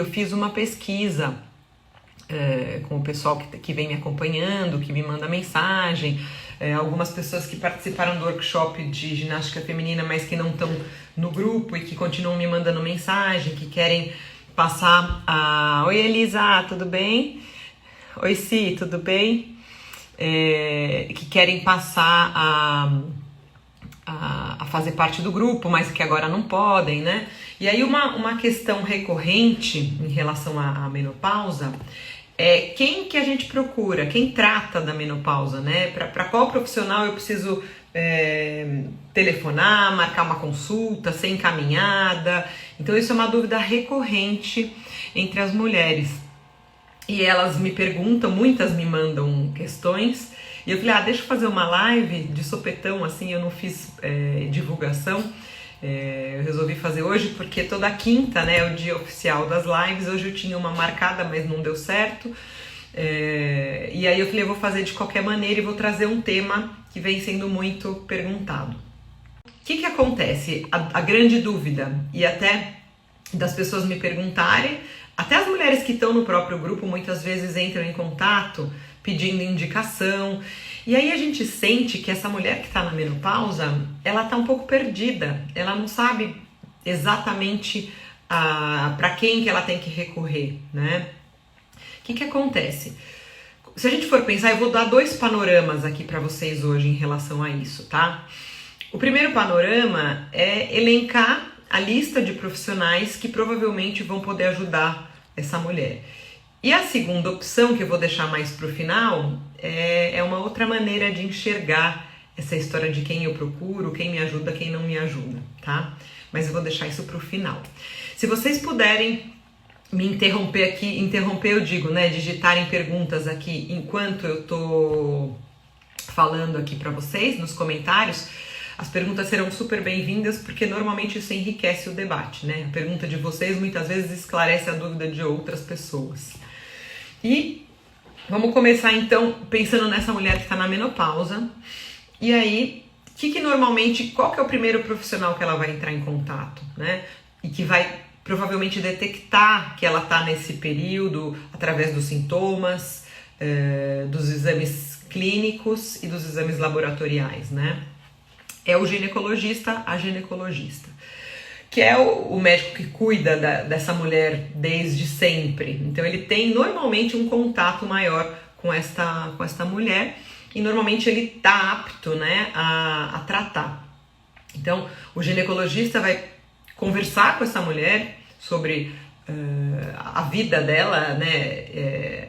Eu fiz uma pesquisa com o pessoal que vem me acompanhando, que me manda mensagem, algumas pessoas que participaram do workshop de ginástica feminina, mas que não estão no grupo e que continuam me mandando mensagem, que querem passar a... Oi, Elisa, tudo bem? Oi, Si, tudo bem? Que querem passar a fazer parte do grupo, mas que agora não podem, né? E aí uma questão recorrente em relação à menopausa é quem que a gente procura, quem trata da menopausa, né? Para qual profissional eu preciso telefonar, marcar uma consulta, ser encaminhada. Então isso é uma dúvida recorrente entre as mulheres. E elas me perguntam, muitas me mandam questões, e eu falei, deixa eu fazer uma live de sopetão, assim, eu não fiz divulgação, eu resolvi fazer hoje, porque toda quinta, né, é o dia oficial das lives, hoje eu tinha uma marcada, mas não deu certo, e aí eu falei, eu vou fazer de qualquer maneira e vou trazer um tema que vem sendo muito perguntado. O que acontece? A grande dúvida, e até das pessoas me perguntarem, até as mulheres que estão no próprio grupo muitas vezes entram em contato pedindo indicação, e aí a gente sente que essa mulher que está na menopausa, ela está um pouco perdida, ela não sabe exatamente para quem que ela tem que recorrer, né? O que acontece? Se a gente for pensar, eu vou dar 2 panoramas aqui para vocês hoje em relação a isso, tá? O primeiro panorama é elencar a lista de profissionais que provavelmente vão poder ajudar essa mulher. E a segunda opção, que eu vou deixar mais para o final, é uma outra maneira de enxergar essa história de quem eu procuro, quem me ajuda, quem não me ajuda, tá? Mas eu vou deixar isso para o final. Se vocês puderem me interromper aqui, eu digo, né, digitarem perguntas aqui enquanto eu tô falando aqui para vocês nos comentários, as perguntas serão super bem-vindas, porque normalmente isso enriquece o debate, né? A pergunta de vocês muitas vezes esclarece a dúvida de outras pessoas. E vamos começar então pensando nessa mulher que está na menopausa. E aí, qual que é o primeiro profissional que ela vai entrar em contato, né? E que vai provavelmente detectar que ela está nesse período através dos sintomas, dos exames clínicos e dos exames laboratoriais, né? É o ginecologista, a ginecologista, que é o médico que cuida dessa mulher desde sempre. Então ele tem normalmente um contato maior com esta mulher e normalmente ele está apto, né, a tratar. Então o ginecologista vai conversar com essa mulher sobre a vida dela, né,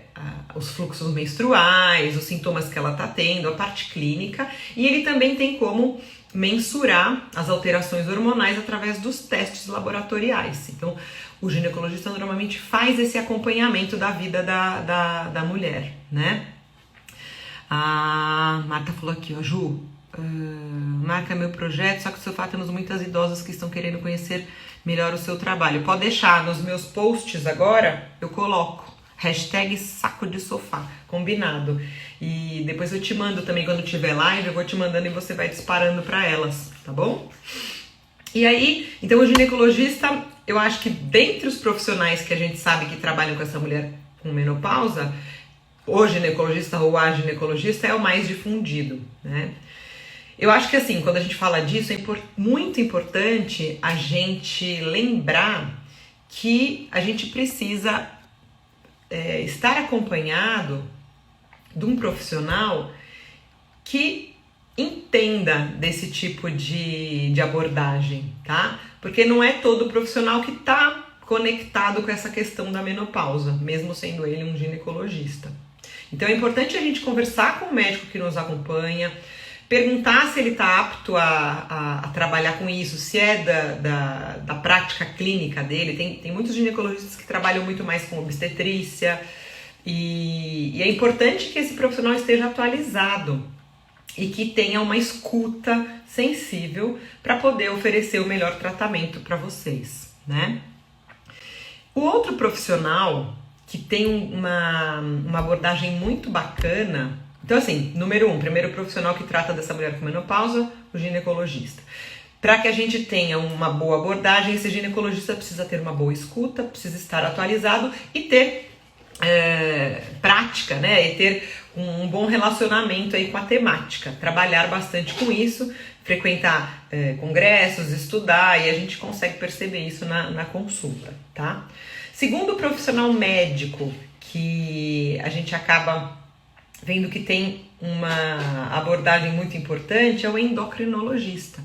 os fluxos menstruais, os sintomas que ela está tendo, a parte clínica, e ele também tem como mensurar as alterações hormonais através dos testes laboratoriais. Então, o ginecologista normalmente faz esse acompanhamento da vida da mulher, né? A Marta falou aqui, ó, Ju, marca meu projeto, só que no sofá temos muitas idosas que estão querendo conhecer melhor o seu trabalho. Pode deixar, nos meus posts agora, eu coloco hashtag saco de sofá, combinado. E depois eu te mando também, quando tiver live, eu vou te mandando e você vai disparando para elas, tá bom? E aí, então o ginecologista, eu acho que dentre os profissionais que a gente sabe que trabalham com essa mulher com menopausa, o ginecologista ou a ginecologista é o mais difundido, né? Eu acho que assim, quando a gente fala disso, é muito importante a gente lembrar que a gente precisa estar acompanhado de um profissional que entenda desse tipo de abordagem, tá? Porque não é todo profissional que está conectado com essa questão da menopausa, mesmo sendo ele um ginecologista. Então é importante a gente conversar com o médico que nos acompanha, perguntar se ele está apto a trabalhar com isso, se é da prática clínica dele. Tem muitos ginecologistas que trabalham muito mais com obstetrícia e é importante que esse profissional esteja atualizado e que tenha uma escuta sensível para poder oferecer o melhor tratamento para vocês, né? O outro profissional que tem uma abordagem muito bacana. Então assim, número 1, primeiro profissional que trata dessa mulher com menopausa, o ginecologista. Para que a gente tenha uma boa abordagem, esse ginecologista precisa ter uma boa escuta, precisa estar atualizado e ter prática, né? E ter um bom relacionamento aí com a temática, trabalhar bastante com isso, frequentar congressos, estudar, e a gente consegue perceber isso na consulta, tá? Segundo o profissional médico, que a gente acaba vendo que tem uma abordagem muito importante, é o endocrinologista.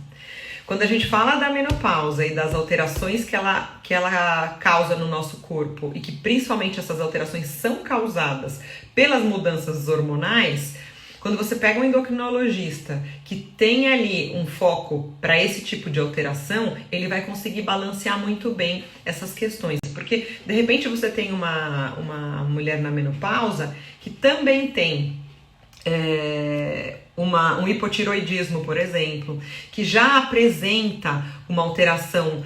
Quando a gente fala da menopausa e das alterações que ela causa no nosso corpo, e que principalmente essas alterações são causadas pelas mudanças hormonais, quando você pega um endocrinologista que tem ali um foco para esse tipo de alteração, ele vai conseguir balancear muito bem essas questões. Porque, de repente, você tem uma mulher na menopausa que também tem um hipotiroidismo, por exemplo, que já apresenta uma alteração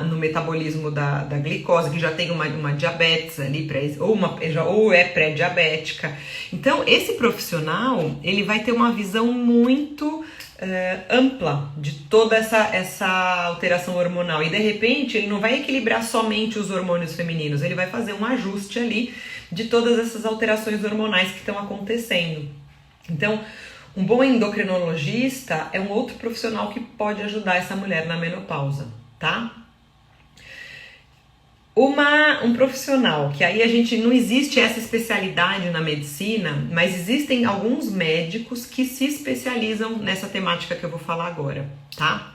no metabolismo da glicose, que já tem uma diabetes ali, ou é pré-diabética. Então, esse profissional, ele vai ter uma visão muito ampla de toda essa alteração hormonal, e de repente ele não vai equilibrar somente os hormônios femininos, ele vai fazer um ajuste ali de todas essas alterações hormonais que estão acontecendo. Então, um bom endocrinologista é um outro profissional que pode ajudar essa mulher na menopausa, tá? Um profissional, que aí a gente não existe essa especialidade na medicina, mas existem alguns médicos que se especializam nessa temática que eu vou falar agora, tá?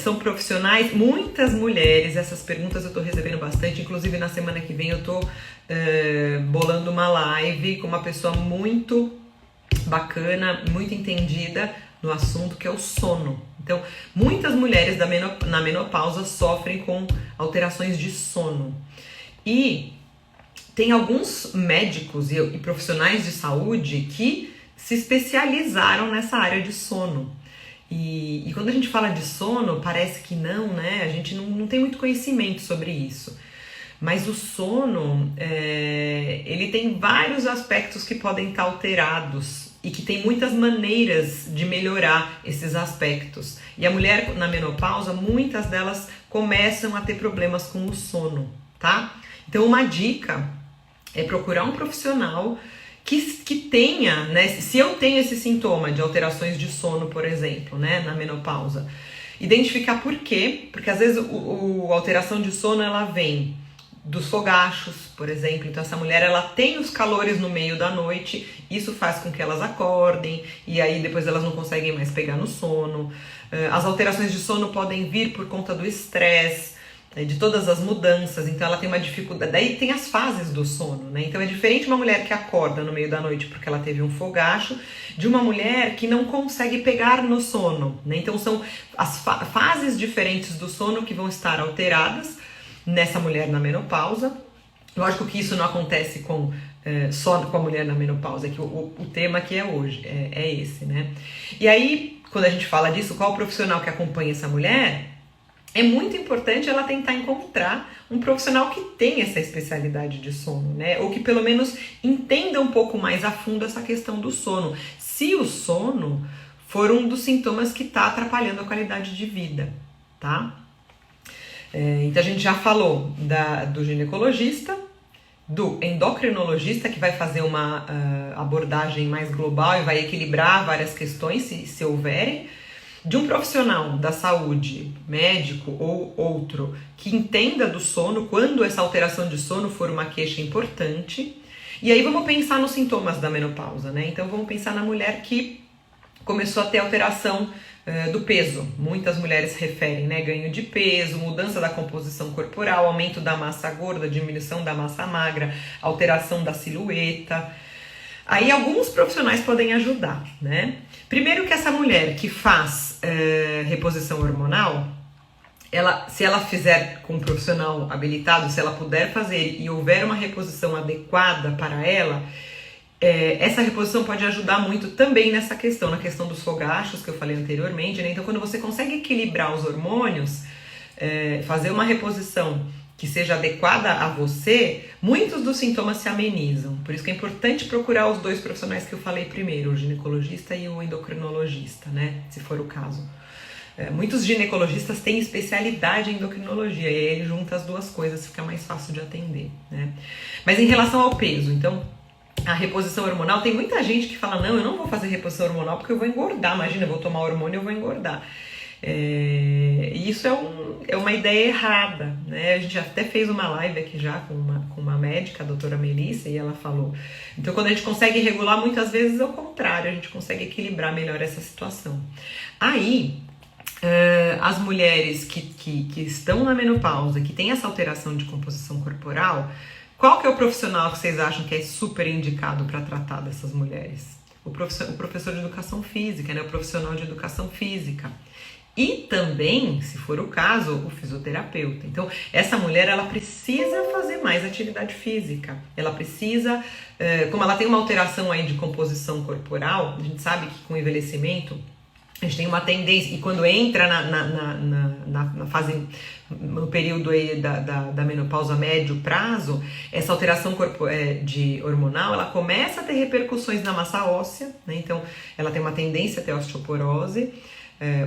São profissionais, muitas mulheres, essas perguntas eu tô recebendo bastante, inclusive na semana que vem eu tô bolando uma live com uma pessoa muito bacana, muito entendida no assunto, que é o sono. Então, muitas mulheres na menopausa sofrem com alterações de sono. E tem alguns médicos e profissionais de saúde que se especializaram nessa área de sono. E quando a gente fala de sono, parece que não, né? A gente não tem muito conhecimento sobre isso. Mas o sono, ele tem vários aspectos que podem estar alterados e que tem muitas maneiras de melhorar esses aspectos. E a mulher na menopausa, muitas delas começam a ter problemas com o sono, tá? Então, uma dica é procurar um profissional que tenha, né? Se eu tenho esse sintoma de alterações de sono, por exemplo, né, na menopausa, identificar por quê, porque às vezes a alteração de sono ela vem dos fogachos, por exemplo. Então essa mulher ela tem os calores no meio da noite, isso faz com que elas acordem e aí depois elas não conseguem mais pegar no sono. As alterações de sono podem vir por conta do estresse, de todas as mudanças, então ela tem uma dificuldade. Daí tem as fases do sono, né? Então é diferente uma mulher que acorda no meio da noite porque ela teve um fogacho, de uma mulher que não consegue pegar no sono, né? Então são as fases diferentes do sono que vão estar alteradas nessa mulher na menopausa. Lógico que isso não acontece só com a mulher na menopausa, que o tema que é hoje é esse, né? E aí, quando a gente fala disso, qual o profissional que acompanha essa mulher, é muito importante ela tentar encontrar um profissional que tenha essa especialidade de sono, né? Ou que pelo menos entenda um pouco mais a fundo essa questão do sono. Se o sono for um dos sintomas que está atrapalhando a qualidade de vida, tá? Então a gente já falou do ginecologista, do endocrinologista, que vai fazer uma abordagem mais global e vai equilibrar várias questões, se houverem, de um profissional da saúde, médico ou outro, que entenda do sono, quando essa alteração de sono for uma queixa importante. E aí vamos pensar nos sintomas da menopausa, né? Então vamos pensar na mulher que começou a ter alteração do peso. Muitas mulheres referem, né? Ganho de peso, mudança da composição corporal, aumento da massa gorda, diminuição da massa magra, alteração da silhueta. Aí alguns profissionais podem ajudar, né? Primeiro que essa mulher que faz reposição hormonal, se ela fizer com um profissional habilitado, se ela puder fazer e houver uma reposição adequada para ela, essa reposição pode ajudar muito também nessa questão, na questão dos fogachos que eu falei anteriormente, né? Então quando você consegue equilibrar os hormônios, fazer uma reposição que seja adequada a você, muitos dos sintomas se amenizam. Por isso que é importante procurar os dois profissionais que eu falei primeiro, o ginecologista e o endocrinologista, né? Se for o caso. Muitos ginecologistas têm especialidade em endocrinologia, e aí ele junta as duas coisas, fica mais fácil de atender, né? Mas em relação ao peso, então, a reposição hormonal, tem muita gente que fala, não, eu não vou fazer reposição hormonal porque eu vou engordar, imagina, eu vou tomar hormônio e eu vou engordar. E isso é uma ideia errada, né? A gente até fez uma live aqui já com uma médica, a doutora Melissa, e ela falou. Então, quando a gente consegue regular, muitas vezes é o contrário, a gente consegue equilibrar melhor essa situação. Aí, as mulheres que estão na menopausa, que têm essa alteração de composição corporal, qual que é o profissional que vocês acham que é super indicado para tratar dessas mulheres? O professor de educação física, né? O profissional de educação física. E também, se for o caso, o fisioterapeuta. Então, essa mulher, ela precisa fazer mais atividade física. Ela precisa, como ela tem uma alteração aí de composição corporal, a gente sabe que com o envelhecimento, a gente tem uma tendência, e quando entra na fase, no período aí da menopausa médio prazo, essa alteração hormonal, ela começa a ter repercussões na massa óssea, né? Então, ela tem uma tendência a ter osteoporose.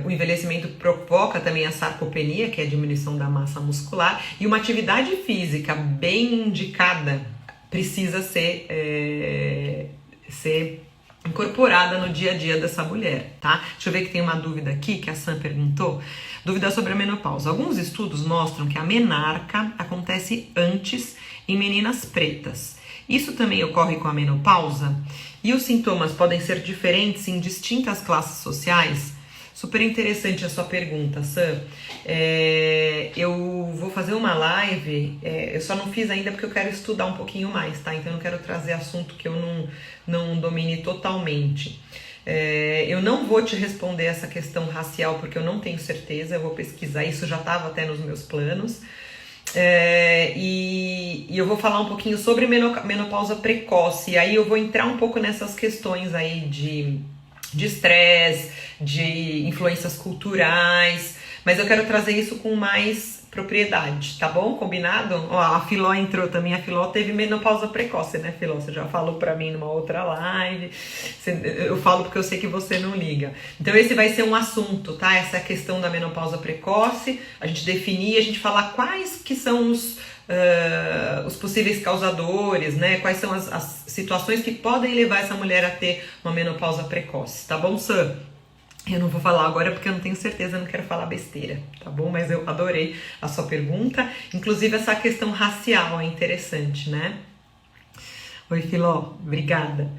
O envelhecimento provoca também a sarcopenia, que é a diminuição da massa muscular, e uma atividade física bem indicada precisa ser incorporada no dia a dia dessa mulher, tá? Deixa eu ver que tem uma dúvida aqui, que a Sam perguntou. Dúvida sobre a menopausa. Alguns estudos mostram que a menarca acontece antes em meninas pretas. Isso também ocorre com a menopausa? E os sintomas podem ser diferentes em distintas classes sociais? Super interessante a sua pergunta, Sam. Eu vou fazer uma live, eu só não fiz ainda porque eu quero estudar um pouquinho mais, tá? Então eu não quero trazer assunto que eu não domine totalmente. Eu não vou te responder essa questão racial porque eu não tenho certeza, eu vou pesquisar, isso já estava até nos meus planos. E eu vou falar um pouquinho sobre menopausa precoce, e aí eu vou entrar um pouco nessas questões aí de estresse, de influências culturais, mas eu quero trazer isso com mais propriedade, tá bom? Combinado? Ó, a Filó entrou também, a Filó teve menopausa precoce, né, Filó? Você já falou pra mim numa outra live, eu falo porque eu sei que você não liga. Então esse vai ser um assunto, tá? Essa questão da menopausa precoce, a gente definir, a gente falar quais que são os possíveis causadores, né? Quais são as situações que podem levar essa mulher a ter uma menopausa precoce, tá bom, Sam? Eu não vou falar agora porque eu não tenho certeza, eu não quero falar besteira, tá bom? Mas eu adorei a sua pergunta, inclusive essa questão racial é interessante, né? Oi, Filó, obrigada.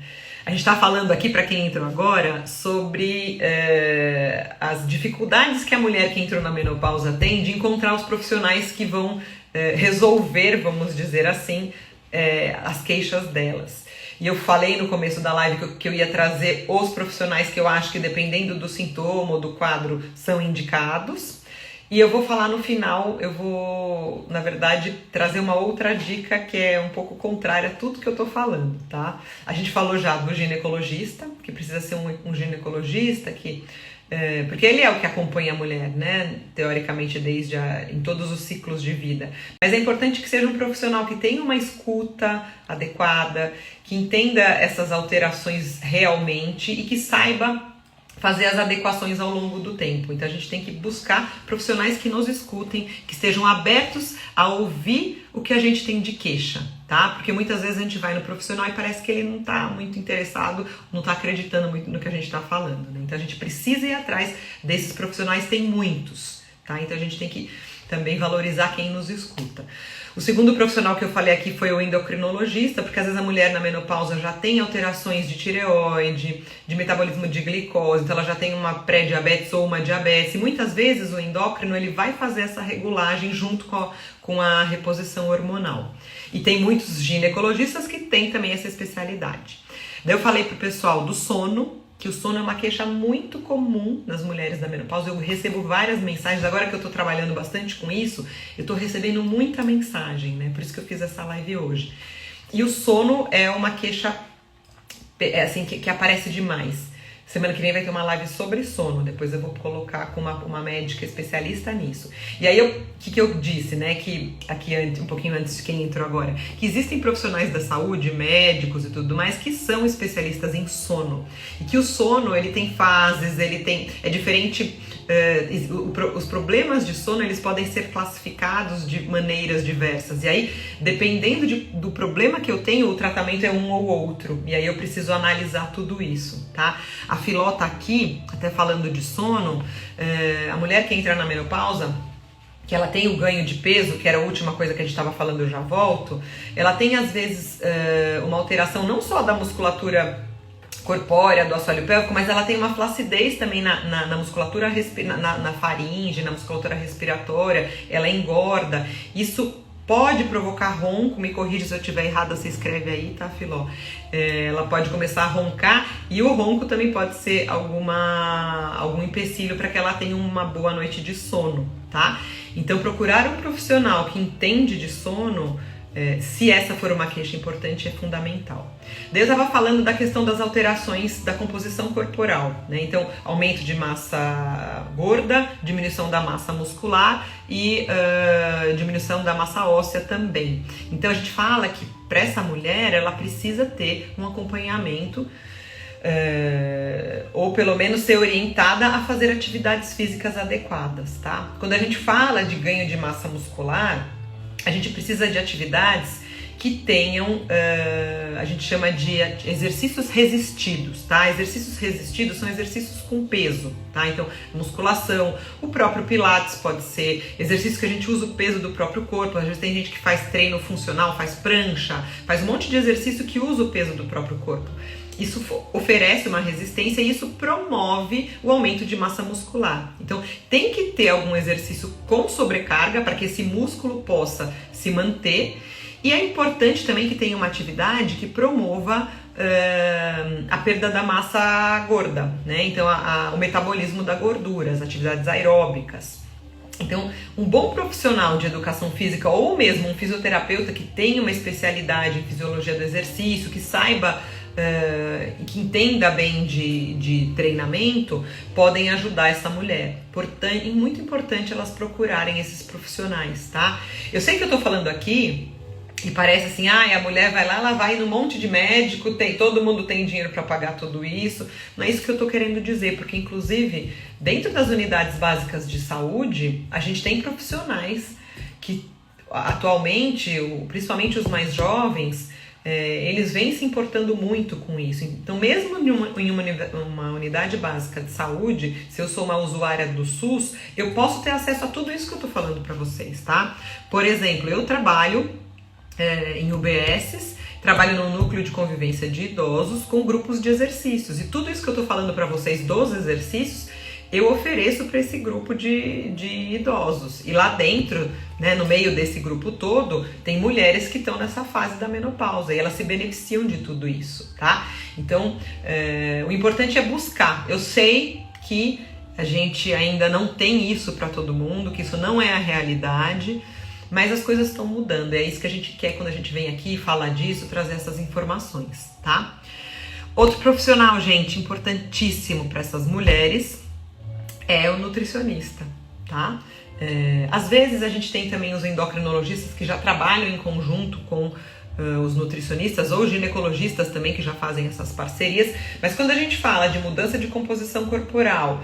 A gente está falando aqui, para quem entrou agora, sobre as dificuldades que a mulher que entrou na menopausa tem de encontrar os profissionais que vão resolver, vamos dizer assim, as queixas delas. E eu falei no começo da live que eu ia trazer os profissionais que eu acho que, dependendo do sintoma ou do quadro, são indicados. E eu vou falar no final, eu vou, na verdade, trazer uma outra dica que é um pouco contrária a tudo que eu tô falando, tá? A gente falou já do ginecologista, que precisa ser um ginecologista porque ele é o que acompanha a mulher, né? Teoricamente, em todos os ciclos de vida. Mas é importante que seja um profissional que tenha uma escuta adequada, que entenda essas alterações realmente e que saiba fazer as adequações ao longo do tempo. Então a gente tem que buscar profissionais que nos escutem, que estejam abertos a ouvir o que a gente tem de queixa, tá? Porque muitas vezes a gente vai no profissional e parece que ele não tá muito interessado, não tá acreditando muito no que a gente tá falando, né? Então a gente precisa ir atrás desses profissionais, tem muitos, tá? Então a gente tem que também valorizar quem nos escuta. O segundo profissional que eu falei aqui foi o endocrinologista, porque às vezes a mulher na menopausa já tem alterações de tireoide, de metabolismo de glicose, então ela já tem uma pré-diabetes ou uma diabetes. E muitas vezes o endócrino ele vai fazer essa regulagem junto com a reposição hormonal. E tem muitos ginecologistas que têm também essa especialidade. Daí eu falei pro pessoal do sono, que o sono é uma queixa muito comum nas mulheres da menopausa. Eu recebo várias mensagens, agora que eu tô trabalhando bastante com isso, eu tô recebendo muita mensagem, né? Por isso que eu fiz essa live hoje. E o sono é uma queixa assim, que aparece demais. Semana que vem vai ter uma live sobre sono, depois eu vou colocar com uma médica especialista nisso. E aí, o que eu disse, né, que aqui um pouquinho antes de quem entrou agora, que existem profissionais da saúde, médicos e tudo mais, que são especialistas em sono. E que o sono, ele tem fases, é diferente, os problemas de sono, eles podem ser classificados de maneiras diversas. E aí, dependendo do problema que eu tenho, o tratamento é um ou outro. E aí eu preciso analisar tudo isso, tá? A Filó tá aqui, até falando de sono, a mulher que entra na menopausa, que ela tem o ganho de peso, que era a última coisa que a gente estava falando, eu já volto, ela tem às vezes uma alteração não só da musculatura corpórea, do assoalho pélvico, mas ela tem uma flacidez também na musculatura, na faringe, na musculatura respiratória, ela engorda. Isso pode provocar ronco, me corrija se eu estiver errada, você escreve aí, tá, Filó? Ela pode começar a roncar e o ronco também pode ser algum empecilho para que ela tenha uma boa noite de sono, tá? Então, procurar um profissional que entende de sono, se essa for uma queixa importante, é fundamental. Daí eu estava falando da questão das alterações da composição corporal, né? Então, aumento de massa gorda, diminuição da massa muscular e diminuição da massa óssea também. Então, a gente fala que para essa mulher, ela precisa ter um acompanhamento ou pelo menos ser orientada a fazer atividades físicas adequadas, tá? Quando a gente fala de ganho de massa muscular, a gente precisa de atividades que tenham, a gente chama de exercícios resistidos, tá? Exercícios resistidos são exercícios com peso, tá? Então, musculação, o próprio pilates pode ser, exercício que a gente usa o peso do próprio corpo. Às vezes tem gente que faz treino funcional, faz prancha, faz um monte de exercício que usa o peso do próprio corpo. Isso oferece uma resistência e isso promove o aumento de massa muscular. Então, tem que ter algum exercício com sobrecarga para que esse músculo possa se manter. E é importante também que tenha uma atividade que promova a perda da massa gorda, né? Então, o metabolismo da gordura, as atividades aeróbicas. Então, um bom profissional de educação física ou mesmo um fisioterapeuta que tenha uma especialidade em fisiologia do exercício, que saiba que entenda bem de treinamento, podem ajudar essa mulher. Portanto, é muito importante elas procurarem esses profissionais, tá? Eu sei que eu tô falando aqui e parece assim, a mulher vai lá, ela vai num monte de médico, todo mundo tem dinheiro para pagar tudo isso. Não é isso que eu tô querendo dizer, porque inclusive dentro das unidades básicas de saúde, a gente tem profissionais que atualmente, principalmente os mais jovens, eles vêm se importando muito com isso. Então, mesmo em uma unidade básica de saúde, se eu sou uma usuária do SUS, eu posso ter acesso a tudo isso que eu tô falando para vocês, tá? Por exemplo, eu trabalho em UBSs, trabalho num núcleo de convivência de idosos com grupos de exercícios. E tudo isso que eu tô falando para vocês dos exercícios, eu ofereço para esse grupo de idosos. E lá dentro, né, no meio desse grupo todo, tem mulheres que estão nessa fase da menopausa e elas se beneficiam de tudo isso, tá? Então, o importante é buscar. Eu sei que a gente ainda não tem isso para todo mundo, que isso não é a realidade, mas as coisas estão mudando. É isso que a gente quer quando a gente vem aqui falar disso, trazer essas informações, tá? Outro profissional, gente, importantíssimo para essas mulheres é o nutricionista, tá? Às vezes a gente tem também os endocrinologistas que já trabalham em conjunto com os nutricionistas ou ginecologistas também que já fazem essas parcerias, mas quando a gente fala de mudança de composição corporal,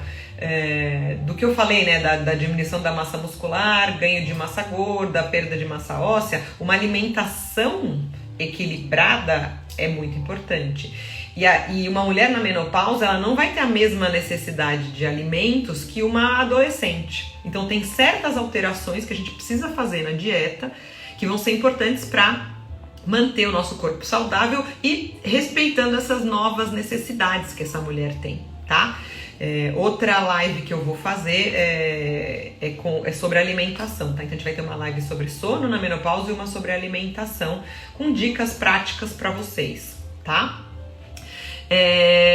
do que eu falei, né, da diminuição da massa muscular, ganho de massa gorda, perda de massa óssea, uma alimentação equilibrada é muito importante. E uma mulher na menopausa, ela não vai ter a mesma necessidade de alimentos que uma adolescente. Então tem certas alterações que a gente precisa fazer na dieta que vão ser importantes para manter o nosso corpo saudável e respeitando essas novas necessidades que essa mulher tem, tá? Outra live que eu vou fazer é sobre alimentação, tá? Então a gente vai ter uma live sobre sono na menopausa e uma sobre alimentação com dicas práticas para vocês, tá?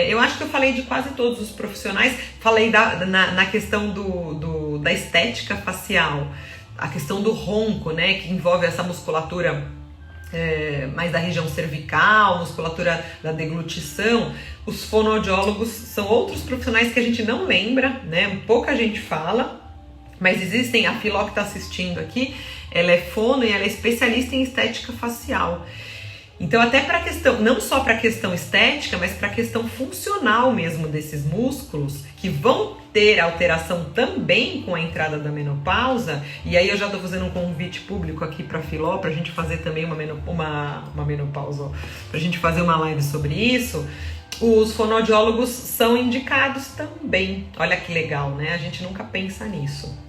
Eu acho que eu falei de quase todos os profissionais. Falei na questão da estética facial, a questão do ronco, né, que envolve essa musculatura mais da região cervical, musculatura da deglutição. Os fonoaudiólogos são outros profissionais que a gente não lembra, né? Pouca gente fala, mas existem. A Filó que está assistindo aqui, ela é fono e ela é especialista em estética facial. Então, até para a questão, não só para a questão estética, mas para a questão funcional mesmo desses músculos, que vão ter alteração também com a entrada da menopausa. E aí eu já estou fazendo um convite público aqui para a Filó, para a gente fazer também uma menopausa, para a gente fazer uma live sobre isso. Os fonoaudiólogos são indicados também. Olha que legal, né? A gente nunca pensa nisso.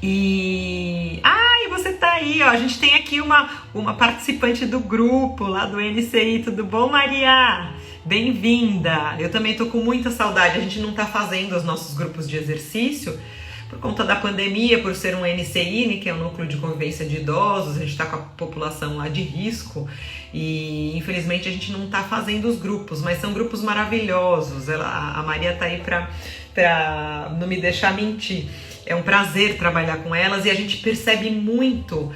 E você tá aí, ó. A gente tem aqui uma participante do grupo lá do NCI. Tudo bom, Maria? Bem-vinda. Eu também tô com muita saudade. A gente não tá fazendo os nossos grupos de exercício por conta da pandemia, por ser um NCI, que é o Núcleo de Convivência de Idosos. A gente tá com a população lá de risco e infelizmente a gente não tá fazendo os grupos, mas são grupos maravilhosos. A Maria tá aí pra não me deixar mentir. É um prazer trabalhar com elas e a gente percebe muito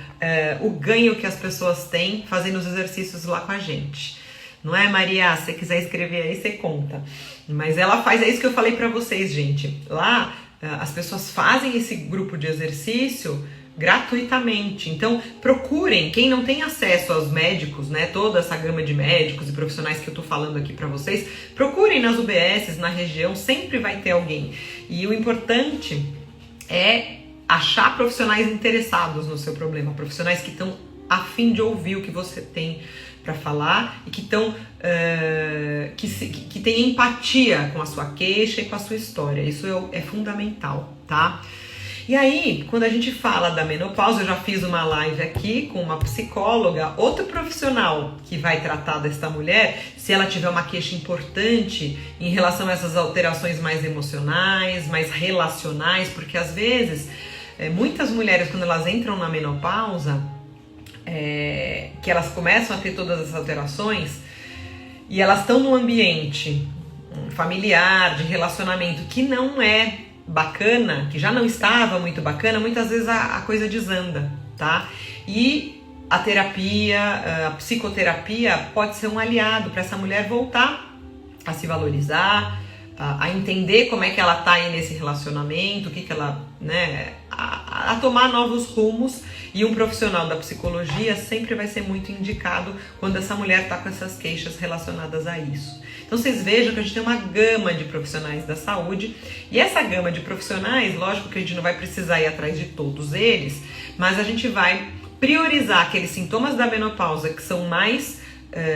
o ganho que as pessoas têm fazendo os exercícios lá com a gente. Não é, Maria? Se você quiser escrever aí, você conta. Mas ela faz, é isso que eu falei pra vocês, gente. Lá, as pessoas fazem esse grupo de exercício gratuitamente. Então, procurem, quem não tem acesso aos médicos, né, toda essa gama de médicos e profissionais que eu tô falando aqui pra vocês, procurem nas UBSs, na região, sempre vai ter alguém. E o importante é achar profissionais interessados no seu problema, profissionais que estão a fim de ouvir o que você tem para falar e que estão que tem empatia com a sua queixa e com a sua história. Isso é fundamental, tá? E aí, quando a gente fala da menopausa, eu já fiz uma live aqui com uma psicóloga, outro profissional que vai tratar desta mulher, se ela tiver uma queixa importante em relação a essas alterações mais emocionais, mais relacionais, porque às vezes, muitas mulheres, quando elas entram na menopausa, que elas começam a ter todas essas alterações, e elas estão num ambiente familiar, de relacionamento, que não é bacana, que já não estava muito bacana, muitas vezes a coisa desanda, tá? E a terapia, a psicoterapia pode ser um aliado para essa mulher voltar a se valorizar, a entender como é que ela tá aí nesse relacionamento, o que ela, né, a tomar novos rumos. E um profissional da psicologia sempre vai ser muito indicado quando essa mulher tá com essas queixas relacionadas a isso. Então vocês vejam que a gente tem uma gama de profissionais da saúde, e essa gama de profissionais, lógico que a gente não vai precisar ir atrás de todos eles, mas a gente vai priorizar aqueles sintomas da menopausa que são mais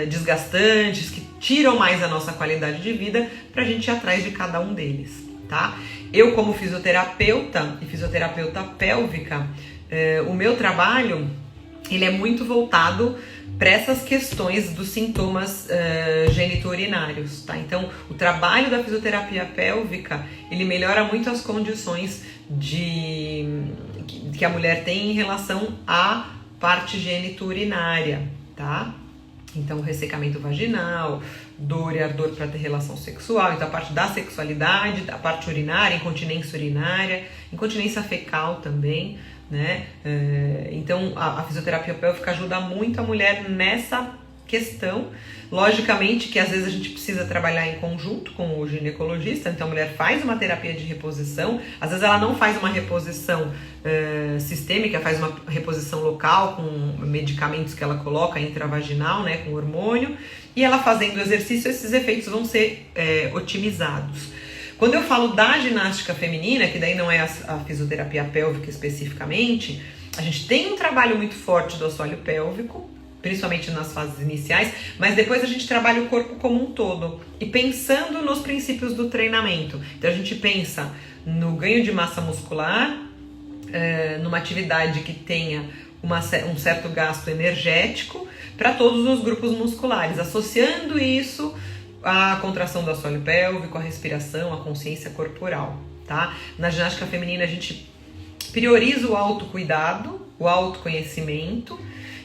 desgastantes, que tiram mais a nossa qualidade de vida, pra gente ir atrás de cada um deles, tá? Eu, como fisioterapeuta e fisioterapeuta pélvica, o meu trabalho, ele é muito voltado para essas questões dos sintomas genitourinários, tá? Então, o trabalho da fisioterapia pélvica, ele melhora muito as condições que a mulher tem em relação à parte genitourinária, tá? Então, ressecamento vaginal, dor e ardor para ter relação sexual, então a parte da sexualidade, a parte urinária, incontinência urinária, incontinência fecal também, né? Então a fisioterapia pélvica ajuda muito a mulher nessa questão. Logicamente que às vezes a gente precisa trabalhar em conjunto com o ginecologista, então a mulher faz uma terapia de reposição, às vezes ela não faz uma reposição sistêmica, faz uma reposição local com medicamentos que ela coloca intravaginal, né, com hormônio, e ela fazendo exercício, esses efeitos vão ser otimizados. Quando eu falo da ginástica feminina, que daí não é a fisioterapia pélvica especificamente, a gente tem um trabalho muito forte do assoalho pélvico, principalmente nas fases iniciais, mas depois a gente trabalha o corpo como um todo, e pensando nos princípios do treinamento. Então a gente pensa no ganho de massa muscular, numa atividade que tenha um certo gasto energético para todos os grupos musculares, associando isso à contração do assoalho pélvico, à respiração, à consciência corporal, tá? Na ginástica feminina a gente prioriza o autocuidado, o autoconhecimento.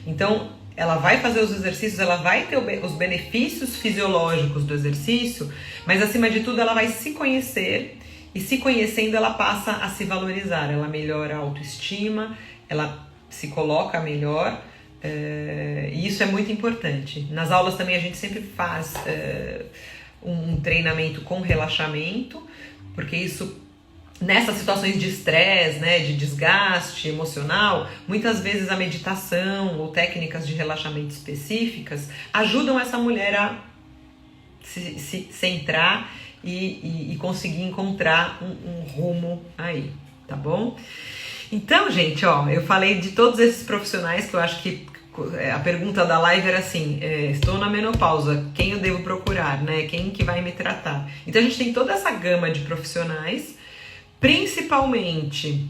Então ela vai fazer os exercícios, ela vai ter os benefícios fisiológicos do exercício, mas acima de tudo ela vai se conhecer, e se conhecendo ela passa a se valorizar, ela melhora a autoestima, ela se coloca melhor E isso é muito importante. Nas aulas também a gente sempre faz um treinamento com relaxamento, porque isso, nessas situações de estresse, né, de desgaste emocional, muitas vezes a meditação ou técnicas de relaxamento específicas ajudam essa mulher a se centrar e conseguir encontrar um rumo aí, tá bom? Então, gente, ó, eu falei de todos esses profissionais que eu acho que a pergunta da live era assim, estou na menopausa, quem eu devo procurar, né? Quem que vai me tratar? Então a gente tem toda essa gama de profissionais, principalmente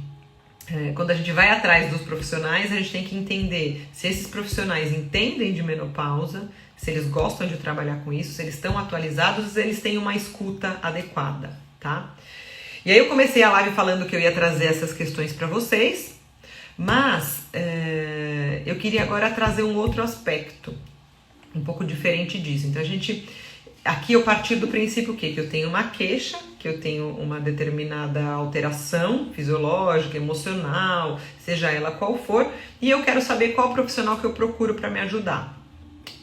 quando a gente vai atrás dos profissionais, a gente tem que entender se esses profissionais entendem de menopausa, se eles gostam de trabalhar com isso, se eles estão atualizados, se eles têm uma escuta adequada, tá? E aí eu comecei a live falando que eu ia trazer essas questões para vocês, mas eu queria agora trazer um outro aspecto, um pouco diferente disso. Então aqui eu parti do princípio que eu tenho uma queixa, que eu tenho uma determinada alteração fisiológica, emocional, seja ela qual for, e eu quero saber qual profissional que eu procuro para me ajudar.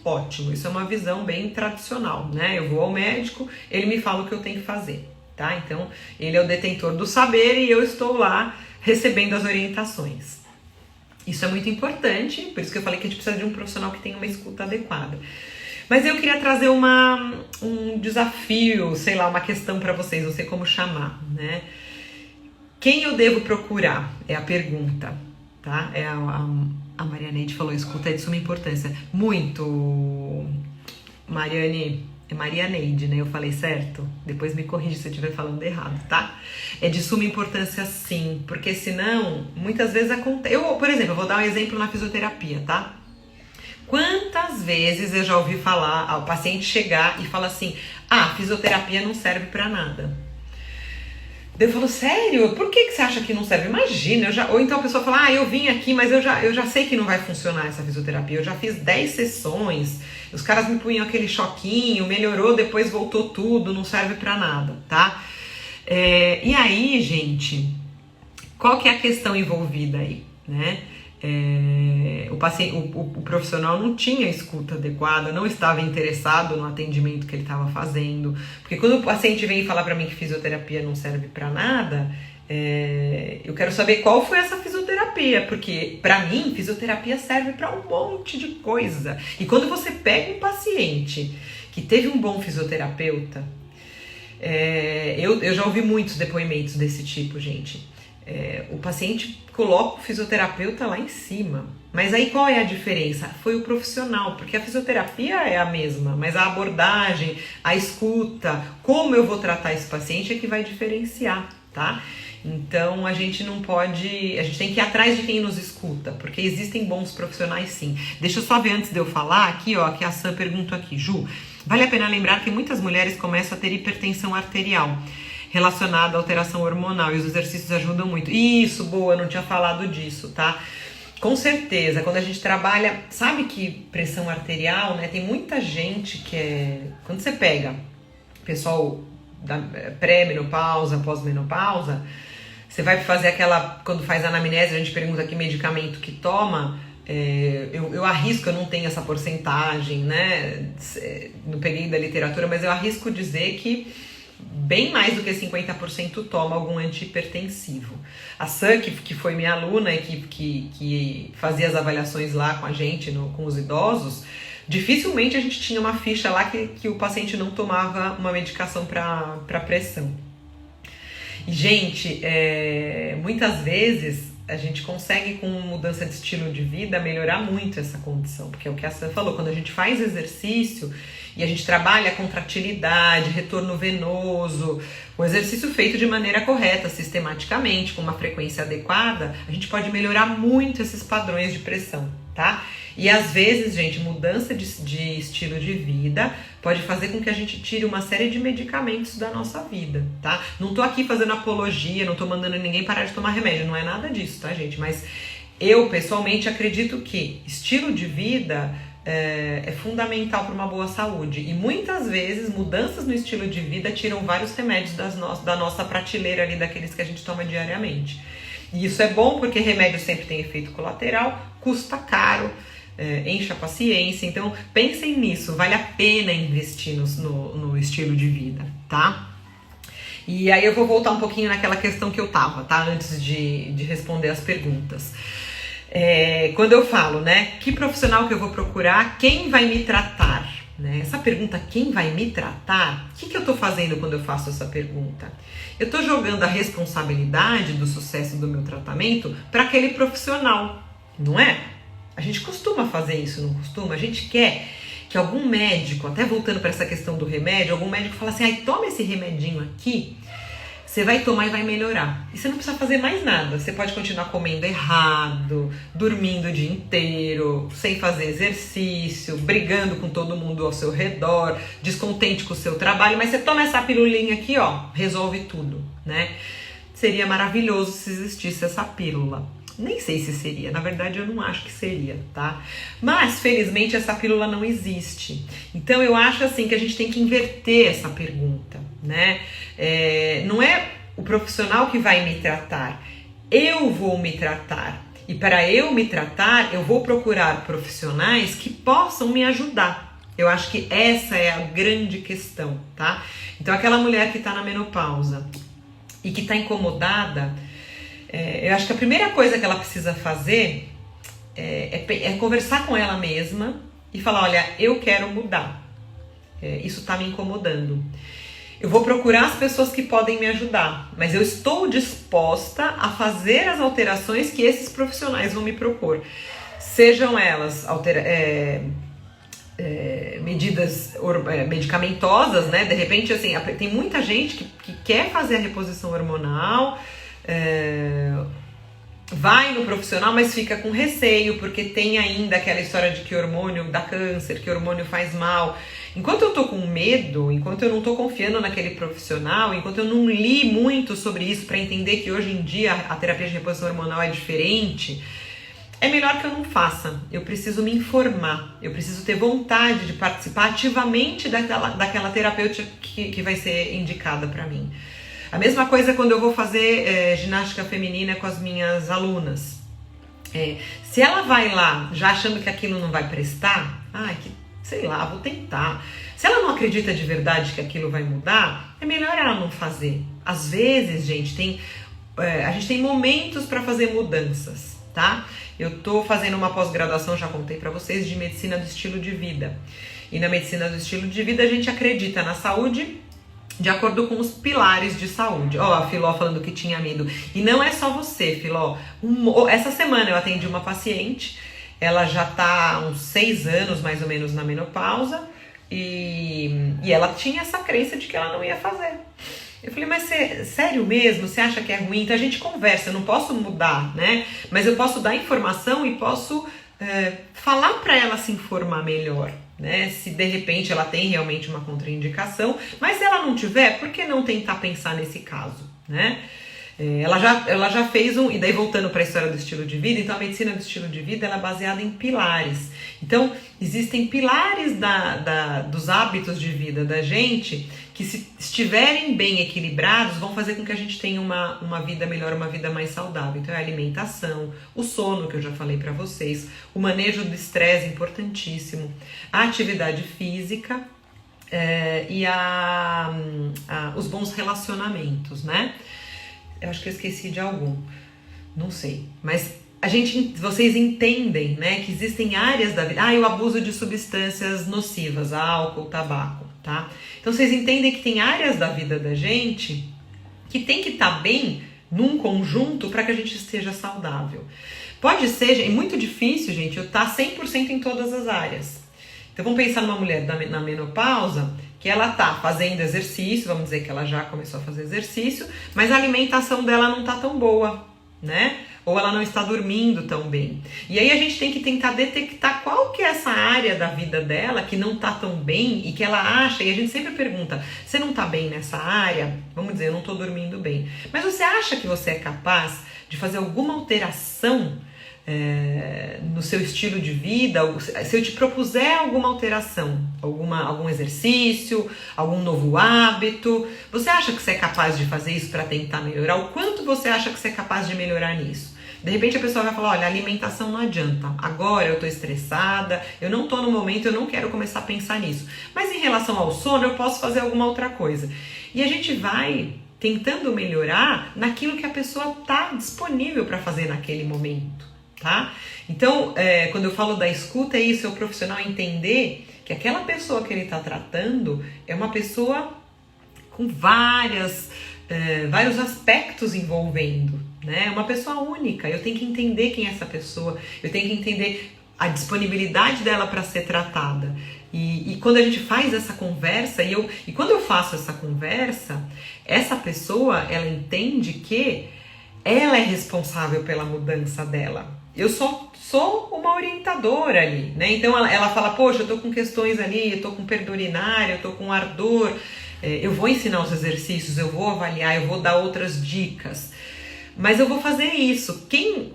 Ótimo, isso é uma visão bem tradicional, né? Eu vou ao médico, ele me fala o que eu tenho que fazer, tá? Então, ele é o detentor do saber e eu estou lá recebendo as orientações. Isso é muito importante, por isso que eu falei que a gente precisa de um profissional que tenha uma escuta adequada. Mas eu queria trazer um desafio, sei lá, uma questão para vocês, não sei como chamar, né? Quem eu devo procurar? É a pergunta, tá? A Marianeide falou, escuta é de suma importância. Muito, Mariane, é Marianeide, né? Eu falei certo? Depois me corrige se eu estiver falando errado, tá? É de suma importância sim, porque senão, muitas vezes acontece... por exemplo, eu vou dar um exemplo na fisioterapia, tá? Quantas vezes eu já ouvi falar, o paciente chegar e falar assim, fisioterapia não serve pra nada. Eu falo, sério? Por que você acha que não serve? Imagina, ou então a pessoa fala, eu vim aqui, mas eu já sei que não vai funcionar essa fisioterapia, eu já fiz 10 sessões, os caras me punham aquele choquinho, melhorou, depois voltou tudo, não serve pra nada, tá? E aí, gente, qual que é a questão envolvida aí, né? O profissional não tinha escuta adequada, não estava interessado no atendimento que ele estava fazendo, porque quando o paciente vem falar para mim que fisioterapia não serve para nada, eu quero saber qual foi essa fisioterapia, porque para mim fisioterapia serve para um monte de coisa. E quando você pega um paciente que teve um bom fisioterapeuta, eu já ouvi muitos depoimentos desse tipo, gente. O paciente coloca o fisioterapeuta lá em cima. Mas aí qual é a diferença? Foi o profissional, porque a fisioterapia é a mesma, mas a abordagem, a escuta, como eu vou tratar esse paciente é que vai diferenciar, tá? Então a gente tem que ir atrás de quem nos escuta, porque existem bons profissionais sim. Deixa eu só ver antes de eu falar aqui, ó, que a Sam perguntou aqui, Ju, vale a pena lembrar que muitas mulheres começam a ter hipertensão arterial relacionada à alteração hormonal e os exercícios ajudam muito. Isso, boa, não tinha falado disso, tá? Com certeza, quando a gente trabalha, sabe que pressão arterial, né? Tem muita gente quando você pega pessoal da pré-menopausa, pós-menopausa, você vai fazer quando faz a anamnese, a gente pergunta que medicamento que toma, eu arrisco, eu não tenho essa porcentagem, né? Não peguei da literatura, mas eu arrisco dizer que bem mais do que 50% toma algum antihipertensivo. A Sam, que foi minha aluna e que fazia as avaliações lá com a gente, com os idosos, dificilmente a gente tinha uma ficha lá que o paciente não tomava uma medicação para pressão. E, gente, muitas vezes a gente consegue, com mudança de estilo de vida, melhorar muito essa condição, porque é o que a Sam falou, quando a gente faz exercício e a gente trabalha a contratilidade, retorno venoso, o exercício feito de maneira correta, sistematicamente, com uma frequência adequada, a gente pode melhorar muito esses padrões de pressão, tá? E às vezes, gente, mudança de estilo de vida pode fazer com que a gente tire uma série de medicamentos da nossa vida, tá? Não tô aqui fazendo apologia, não tô mandando ninguém parar de tomar remédio, não é nada disso, tá, gente? Mas eu, pessoalmente, acredito que estilo de vida é fundamental para uma boa saúde. E muitas vezes, mudanças no estilo de vida tiram vários remédios da nossa prateleira ali, daqueles que a gente toma diariamente. E isso é bom porque remédio sempre tem efeito colateral, custa caro, encha a paciência. Então pensem nisso, vale a pena investir no estilo de vida, tá? E aí eu vou voltar um pouquinho naquela questão que eu tava, tá? Antes de responder as perguntas. Quando eu falo, né, que profissional que eu vou procurar, quem vai me tratar? Né? Essa pergunta, quem vai me tratar? O que eu tô fazendo quando eu faço essa pergunta? Eu tô jogando a responsabilidade do sucesso do meu tratamento para aquele profissional, não é? A gente costuma fazer isso, não costuma? A gente quer que algum médico, até voltando para essa questão do remédio, algum médico fala assim, toma esse remedinho aqui, você vai tomar e vai melhorar. E você não precisa fazer mais nada. Você pode continuar comendo errado, dormindo o dia inteiro, sem fazer exercício, brigando com todo mundo ao seu redor, descontente com o seu trabalho, mas você toma essa pilulinha aqui, ó, resolve tudo, né? Seria maravilhoso se existisse essa pílula. Nem sei se seria, na verdade eu não acho que seria, tá? Mas, felizmente, essa pílula não existe. Então, eu acho assim que a gente tem que inverter essa pergunta, né? Não é o profissional que vai me tratar, eu vou me tratar. E para eu me tratar, eu vou procurar profissionais que possam me ajudar. Eu acho que essa é a grande questão, tá? Então, aquela mulher que está na menopausa e que está incomodada, eu acho que a primeira coisa que ela precisa fazer é conversar com ela mesma e falar, olha, eu quero mudar, isso está me incomodando. Eu vou procurar as pessoas que podem me ajudar, mas eu estou disposta a fazer as alterações que esses profissionais vão me propor. Sejam elas medidas medicamentosas, né? De repente, assim, tem muita gente que quer fazer a reposição hormonal, vai no profissional, mas fica com receio, porque tem ainda aquela história de que hormônio dá câncer, que hormônio faz mal. Enquanto eu tô com medo, enquanto eu não tô confiando naquele profissional, enquanto eu não li muito sobre isso para entender que hoje em dia a terapia de reposição hormonal é diferente, é melhor que eu não faça. Eu preciso me informar, eu preciso ter vontade de participar ativamente daquela terapêutica que vai ser indicada para mim. A mesma coisa quando eu vou fazer ginástica feminina com as minhas alunas. Se ela vai lá já achando que aquilo não vai prestar, sei lá, vou tentar. Se ela não acredita de verdade que aquilo vai mudar, é melhor ela não fazer. Às vezes, gente, a gente tem momentos para fazer mudanças, tá? Eu tô fazendo uma pós-graduação, já contei para vocês, de medicina do estilo de vida. E na medicina do estilo de vida a gente acredita na saúde de acordo com os pilares de saúde. A Filó falando que tinha medo. E não é só você, Filó. Essa semana eu atendi uma paciente, ela já tá há uns 6 anos mais ou menos na menopausa e ela tinha essa crença de que ela não ia fazer. Eu falei, mas sério mesmo? Você acha que é ruim? Então a gente conversa, eu não posso mudar, né? Mas eu posso dar informação e posso falar para ela se informar melhor, né? Se de repente ela tem realmente uma contraindicação, mas se ela não tiver, por que não tentar pensar nesse caso, né? Ela já fez e daí voltando para a história do estilo de vida, então a medicina do estilo de vida ela é baseada em pilares. Então existem pilares dos hábitos de vida da gente que, se estiverem bem equilibrados, vão fazer com que a gente tenha uma vida melhor, uma vida mais saudável. Então é a alimentação, o sono, que eu já falei para vocês, o manejo do estresse, importantíssimo, a atividade física e os bons relacionamentos, né? Eu acho que eu esqueci de algum, não sei, mas vocês entendem, né, que existem áreas da vida, o abuso de substâncias nocivas, álcool, tabaco, tá? Então vocês entendem que tem áreas da vida da gente que tem que estar bem num conjunto para que a gente esteja saudável. Pode ser, é muito difícil, gente, eu estar 100% em todas as áreas. Então vamos pensar numa mulher na menopausa, que ela tá fazendo exercício, vamos dizer que ela já começou a fazer exercício, mas a alimentação dela não tá tão boa, né? Ou ela não está dormindo tão bem. E aí a gente tem que tentar detectar qual que é essa área da vida dela que não tá tão bem e que ela acha, e a gente sempre pergunta, você não tá bem nessa área? Vamos dizer, eu não tô dormindo bem. Mas você acha que você é capaz de fazer alguma alteração no seu estilo de vida? Se eu te propuser alguma alteração, algum exercício, algum novo hábito, você acha que você é capaz de fazer isso para tentar melhorar? O quanto você acha que você é capaz de melhorar nisso? De repente a pessoa vai falar, olha, alimentação não adianta, agora eu tô estressada, eu não tô no momento, eu não quero começar a pensar nisso. Mas em relação ao sono, eu posso fazer alguma outra coisa. E a gente vai tentando melhorar naquilo que a pessoa tá disponível para fazer naquele momento, tá? Então, quando eu falo da escuta, é isso, é o profissional entender que aquela pessoa que ele tá tratando é uma pessoa com vários aspectos envolvendo, né? É uma pessoa única, eu tenho que entender quem é essa pessoa, eu tenho que entender a disponibilidade dela para ser tratada. E quando a gente faz essa conversa, e quando eu faço essa conversa, essa pessoa, ela entende que ela é responsável pela mudança dela. Eu sou uma orientadora ali, né? Então ela fala, poxa, eu tô com questões ali, eu tô com perda urinária, eu tô com ardor, eu vou ensinar os exercícios, eu vou avaliar, eu vou dar outras dicas. Mas eu vou fazer isso.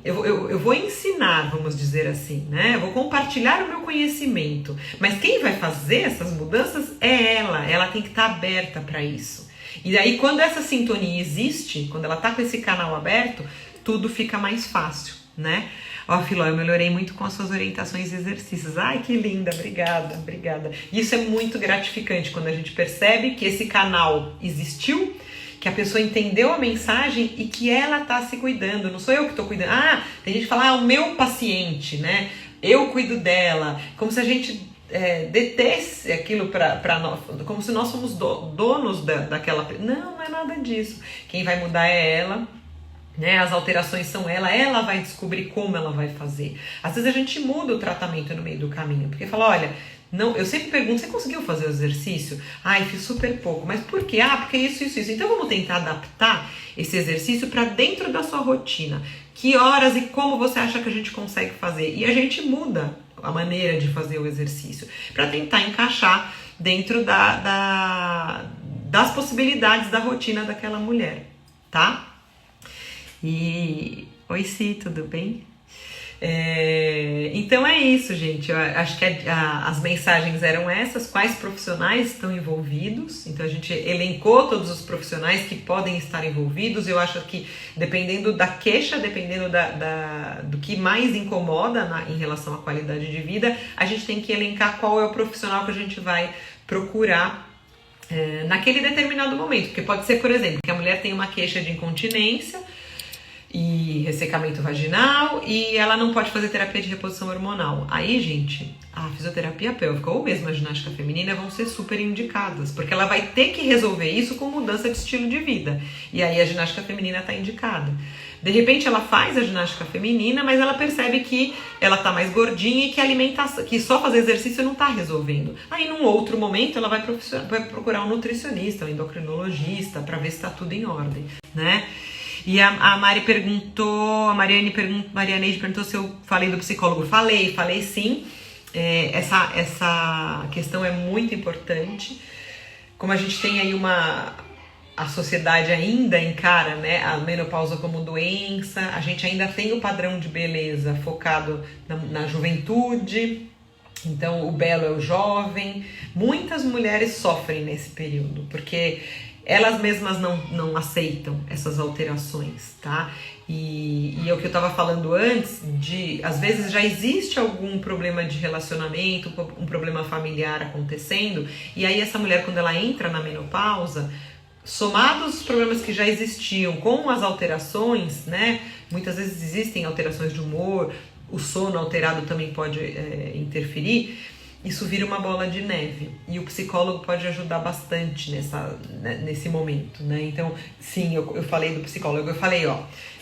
Eu vou ensinar, vamos dizer assim, né? Eu vou compartilhar o meu conhecimento. Mas quem vai fazer essas mudanças é ela. Ela tem que estar aberta para isso. E aí, quando essa sintonia existe, quando ela está com esse canal aberto, tudo fica mais fácil, né? Ó, Filó, eu melhorei muito com as suas orientações e exercícios. Ai, que linda, obrigada, obrigada. Isso é muito gratificante quando a gente percebe que esse canal existiu, que a pessoa entendeu a mensagem e que ela tá se cuidando, não sou eu que tô cuidando. Tem gente que fala, o meu paciente, né? Eu cuido dela, como se a gente detesse aquilo para nós, como se nós somos donos daquela... Não é nada disso. Quem vai mudar é ela, né? As alterações são ela vai descobrir como ela vai fazer. Às vezes a gente muda o tratamento no meio do caminho, porque fala, olha... Não, eu sempre pergunto, você conseguiu fazer o exercício? Fiz super pouco. Mas por quê? Porque isso. Então vamos tentar adaptar esse exercício para dentro da sua rotina. Que horas e como você acha que a gente consegue fazer? E a gente muda a maneira de fazer o exercício para tentar encaixar dentro das possibilidades da rotina daquela mulher, tá? Oi, Si, tudo bem? Então é isso, gente. Eu acho que as mensagens eram essas, quais profissionais estão envolvidos. Então a gente elencou todos os profissionais que podem estar envolvidos. Eu acho que dependendo da queixa, dependendo do que mais incomoda em relação à qualidade de vida, a gente tem que elencar qual é o profissional que a gente vai procurar naquele determinado momento. Porque pode ser, por exemplo, que a mulher tem uma queixa de incontinência e ressecamento vaginal e ela não pode fazer terapia de reposição hormonal. Aí, gente, a fisioterapia pélvica ou mesmo a ginástica feminina vão ser super indicadas, porque ela vai ter que resolver isso com mudança de estilo de vida. E aí a ginástica feminina está indicada. De repente ela faz a ginástica feminina, mas ela percebe que ela tá mais gordinha e que a alimentação, que só fazer exercício não tá resolvendo. Aí num outro momento ela vai procurar um nutricionista, um endocrinologista, para ver se tá tudo em ordem, né? E a Marianeide perguntou se eu falei do psicólogo. Falei sim. Essa questão é muito importante. Como a gente tem aí a sociedade ainda encara, né, a menopausa como doença, a gente ainda tem o padrão de beleza focado na juventude, então o belo é o jovem. Muitas mulheres sofrem nesse período, porque elas mesmas não aceitam essas alterações, tá? E é o que eu estava falando antes, às vezes já existe algum problema de relacionamento, um problema familiar acontecendo, e aí essa mulher, quando ela entra na menopausa, somados os problemas que já existiam com as alterações, né? Muitas vezes existem alterações de humor, o sono alterado também pode interferir. Isso vira uma bola de neve e o psicólogo pode ajudar bastante nesse momento, né? Então, sim, eu falei do psicólogo, eu falei,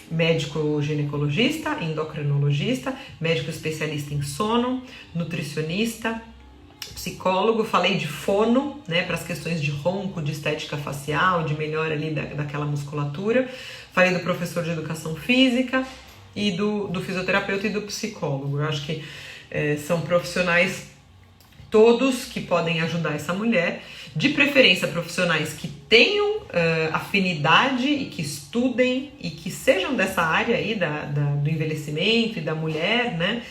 médico ginecologista, endocrinologista, médico especialista em sono, nutricionista, psicólogo, falei de fono, né, para as questões de ronco, de estética facial, de melhora ali daquela musculatura, falei do professor de educação física e do fisioterapeuta e do psicólogo. Eu acho que são profissionais todos que podem ajudar essa mulher, de preferência profissionais que tenham afinidade e que estudem e que sejam dessa área aí do envelhecimento e da mulher, né,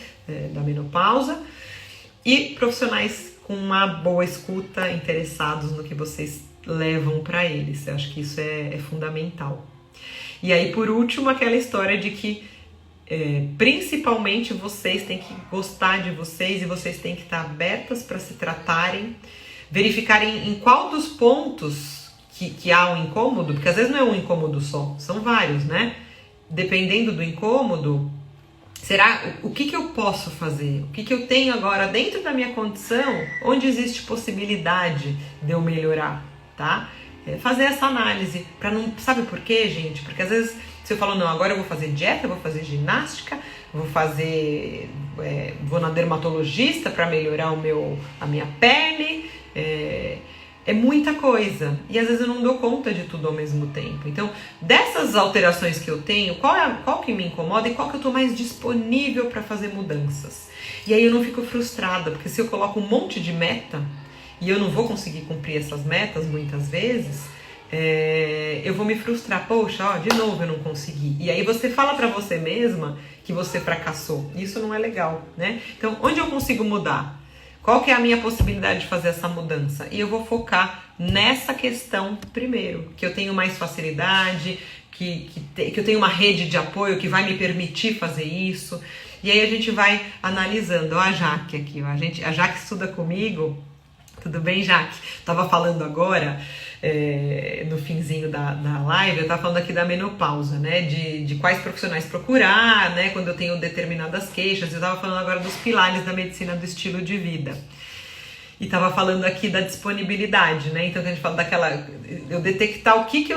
da menopausa, e profissionais com uma boa escuta, interessados no que vocês levam para eles. Eu acho que isso é fundamental. E aí, por último, aquela história de que Principalmente vocês têm que gostar de vocês e vocês têm que estar abertas para se tratarem, verificarem em qual dos pontos que há um incômodo, porque às vezes não é um incômodo só, são vários, né? Dependendo do incômodo, o que eu posso fazer? O que eu tenho agora dentro da minha condição, onde existe possibilidade de eu melhorar, tá? Fazer essa análise, para não... Sabe por quê, gente? Porque às vezes, se eu falo, não, agora eu vou fazer dieta, eu vou fazer ginástica, vou na dermatologista para melhorar a minha pele, é muita coisa, e às vezes eu não dou conta de tudo ao mesmo tempo. Então, dessas alterações que eu tenho, qual que me incomoda e qual que eu estou mais disponível para fazer mudanças? E aí eu não fico frustrada, porque se eu coloco um monte de meta e eu não vou conseguir cumprir essas metas muitas vezes, eu vou me frustrar. Poxa, de novo eu não consegui. E aí você fala para você mesma que você fracassou. Isso não é legal, né? Então, onde eu consigo mudar? Qual que é a minha possibilidade de fazer essa mudança? E eu vou focar nessa questão primeiro, que eu tenho mais facilidade, que eu tenho uma rede de apoio que vai me permitir fazer isso. E aí a gente vai analisando. Ó, a Jaque aqui, ó. A Jaque estuda comigo. Tudo bem, Jaque? Tava falando agora, no finzinho da live, eu tava falando aqui da menopausa, né? De quais profissionais procurar, né? Quando eu tenho determinadas queixas. Eu tava falando agora dos pilares da medicina do estilo de vida. E tava falando aqui da disponibilidade, né? Então a gente fala eu detectar o que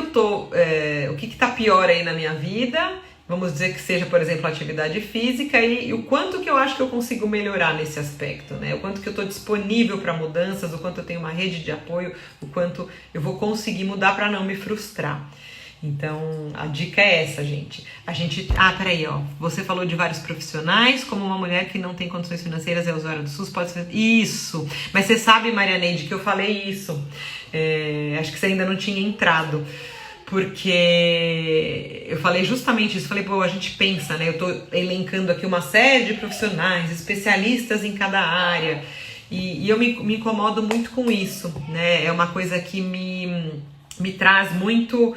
tá pior aí na minha vida. Vamos dizer que seja, por exemplo, atividade física e o quanto que eu acho que eu consigo melhorar nesse aspecto, né? O quanto que eu estou disponível para mudanças, o quanto eu tenho uma rede de apoio, o quanto eu vou conseguir mudar para não me frustrar. Então, a dica é essa, gente. Peraí, ó. Você falou de vários profissionais, como uma mulher que não tem condições financeiras é usuária do SUS, pode ser... Isso! Mas você sabe, Maria Neide, que eu falei isso. Acho que você ainda não tinha entrado. Porque eu falei justamente isso, falei, a gente pensa, né? Eu tô elencando aqui uma série de profissionais, especialistas em cada área, e eu me incomodo muito com isso, né? É uma coisa que me traz muita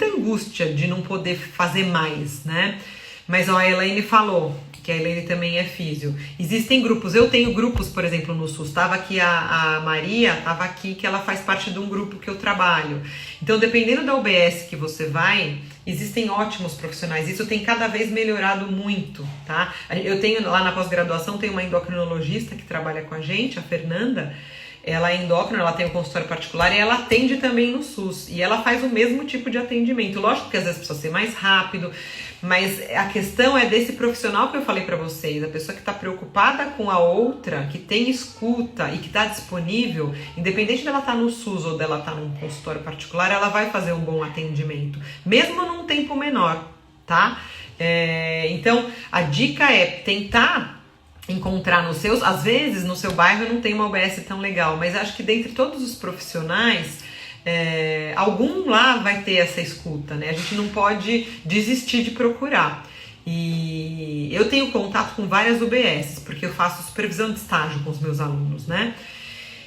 angústia de não poder fazer mais, né? Mas a Elaine falou, que a Elaine também é físio. Existem grupos, eu tenho grupos, por exemplo, no SUS. Estava aqui a Maria, estava aqui, que ela faz parte de um grupo que eu trabalho. Então, dependendo da UBS que você vai, existem ótimos profissionais. Isso tem cada vez melhorado muito, tá? Eu tenho, lá na pós-graduação, tem uma endocrinologista que trabalha com a gente, a Fernanda. Ela é endócrina, ela tem um consultório particular e ela atende também no SUS. E ela faz o mesmo tipo de atendimento. Lógico que às vezes precisa ser mais rápido, mas a questão é desse profissional que eu falei pra vocês, a pessoa que está preocupada com a outra, que tem escuta e que está disponível, independente dela estar no SUS ou dela estar num consultório particular, ela vai fazer um bom atendimento, mesmo num tempo menor, tá? Então, a dica é tentar encontrar às vezes no seu bairro não tem uma UBS tão legal, mas acho que dentre todos os profissionais, algum lá vai ter essa escuta, né? A gente não pode desistir de procurar. E eu tenho contato com várias UBSs, porque eu faço supervisão de estágio com os meus alunos, né?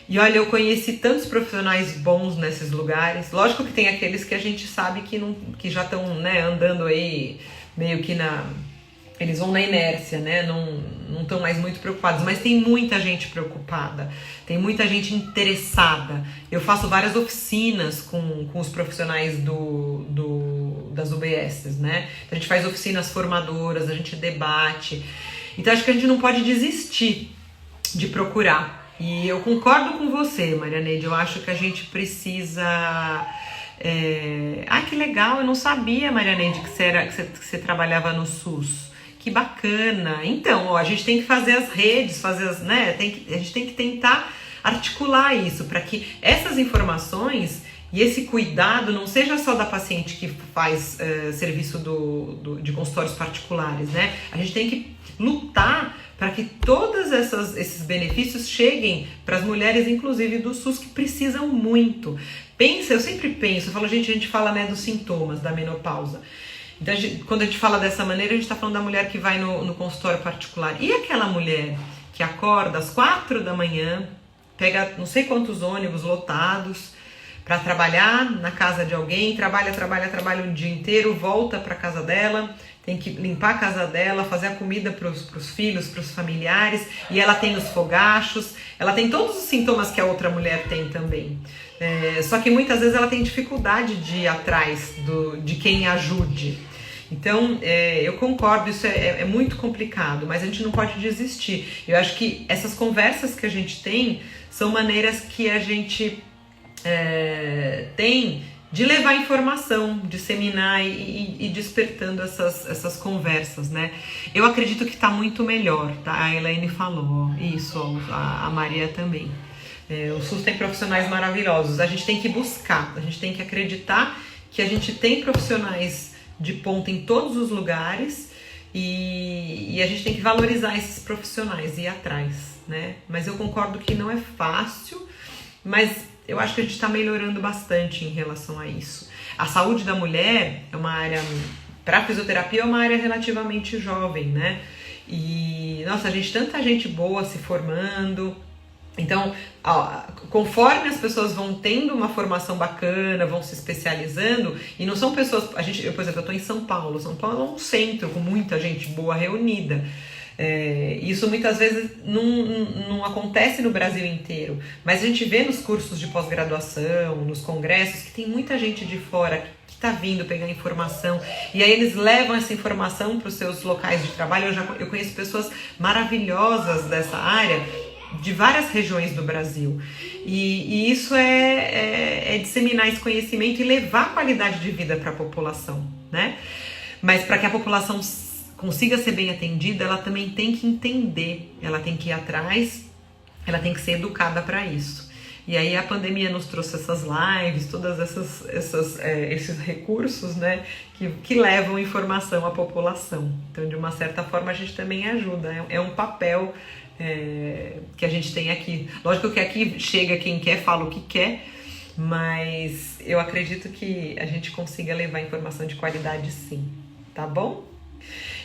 E olha, eu conheci tantos profissionais bons nesses lugares. Lógico que tem aqueles que a gente sabe que já estão, né, andando aí meio que eles vão na inércia, né? Não estão mais muito preocupados, mas tem muita gente preocupada, tem muita gente interessada. Eu faço várias oficinas com os profissionais das UBSs, né? A gente faz oficinas formadoras, a gente debate. Então acho que a gente não pode desistir de procurar. E eu concordo com você, Maria Neide, eu acho que a gente precisa... que legal, eu não sabia, Maria Neide, que você trabalhava no SUS. Que bacana. Então, a gente tem que fazer as redes, né? A gente tem que tentar articular isso para que essas informações e esse cuidado não seja só da paciente que faz serviço de consultórios particulares, né? A gente tem que lutar para que todos esses benefícios cheguem para as mulheres, inclusive do SUS, que precisam muito. Eu sempre penso, a gente fala, né, dos sintomas da menopausa. Então, quando a gente fala dessa maneira, a gente está falando da mulher que vai no consultório particular. E aquela mulher que acorda às 4 da manhã, pega não sei quantos ônibus lotados para trabalhar na casa de alguém, trabalha o dia inteiro, volta para casa dela, tem que limpar a casa dela, fazer a comida para os filhos, para os familiares, e ela tem os fogachos, ela tem todos os sintomas que a outra mulher tem também. Só que muitas vezes ela tem dificuldade de ir atrás de quem ajude. Então, eu concordo, isso é muito complicado, mas a gente não pode desistir. Eu acho que essas conversas que a gente tem são maneiras que a gente tem de levar informação, disseminar e despertando essas conversas, né? Eu acredito que está muito melhor, tá? A Elaine falou isso, a Maria também. O SUS tem profissionais maravilhosos, a gente tem que buscar, a gente tem que acreditar que a gente tem profissionais de ponta em todos os lugares e a gente tem que valorizar esses profissionais e ir atrás, né? Mas eu concordo que não é fácil, mas eu acho que a gente está melhorando bastante em relação a isso. A saúde da mulher é uma área, para a fisioterapia, é uma área relativamente jovem, né? E, nossa, tanta gente boa se formando. Então, conforme as pessoas vão tendo uma formação bacana, vão se especializando, e não são pessoas... eu, por exemplo, eu estou em São Paulo. São Paulo é um centro com muita gente boa reunida. Isso muitas vezes não acontece no Brasil inteiro, mas a gente vê nos cursos de pós-graduação, nos congressos, que tem muita gente de fora que está vindo pegar informação, e aí eles levam essa informação para os seus locais de trabalho. Eu conheço pessoas maravilhosas dessa área, de várias regiões do Brasil, e isso é disseminar esse conhecimento e levar qualidade de vida para a população, né? Mas para que a população consiga ser bem atendida, ela também tem que entender, ela tem que ir atrás, ela tem que ser educada para isso. E aí a pandemia nos trouxe essas lives, todas esses recursos, né, que levam informação à população. Então, de uma certa forma, a gente também ajuda, é um papel que a gente tem aqui. Lógico que aqui chega quem quer, fala o que quer, mas eu acredito que a gente consiga levar informação de qualidade, sim. Tá bom?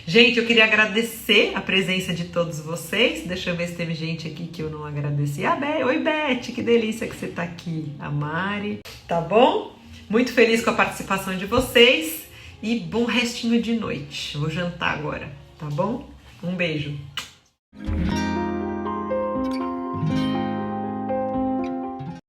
Gente, eu queria agradecer a presença de todos vocês. Deixa eu ver se teve gente aqui que eu não agradeci. Oi, Beth, que delícia que você tá aqui. A Mari, tá bom? Muito feliz com a participação de vocês e bom restinho de noite. Vou jantar agora, tá bom? Um beijo.